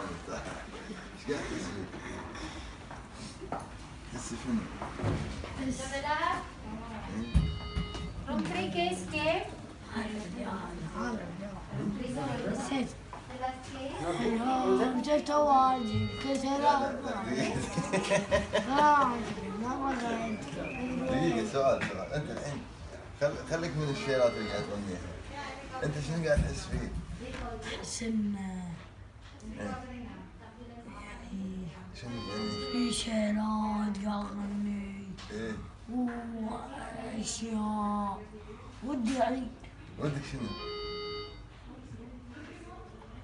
ايش قاعد تسوي؟ تسوي شنو؟ Rompere che scherzo? جبت واجد كثيرة. دقيقة سؤال انت الحين خليك من الشيرات اللي قاعد تغنيها. انت شنو قاعد تحس فيه؟ احس ان شنو يعني؟ في شيرات قاعد اغني ايه واشياء ودي اعيد. ودك شنو؟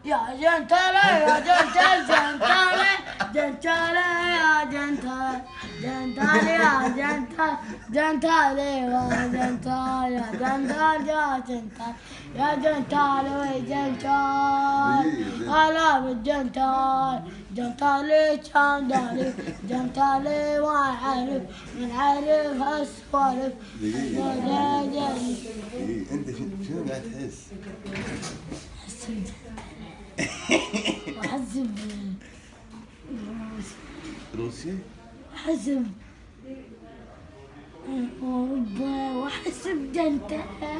يا جنتالة يا جنتال جنتالة جنتالة يا جنتال جنتالة يا جنتال جنتالة يا جنتال يا جنتال يا جنتال يا جنتال وي جنتال هلا بالجنتال جنتالي جنتالي جنتالي ما نعرف نعرف هالسوالف. دقيقة انت شنو قاعد تحس؟ وحسب روسيا؟ حسب أوروبا وحسب جنتها.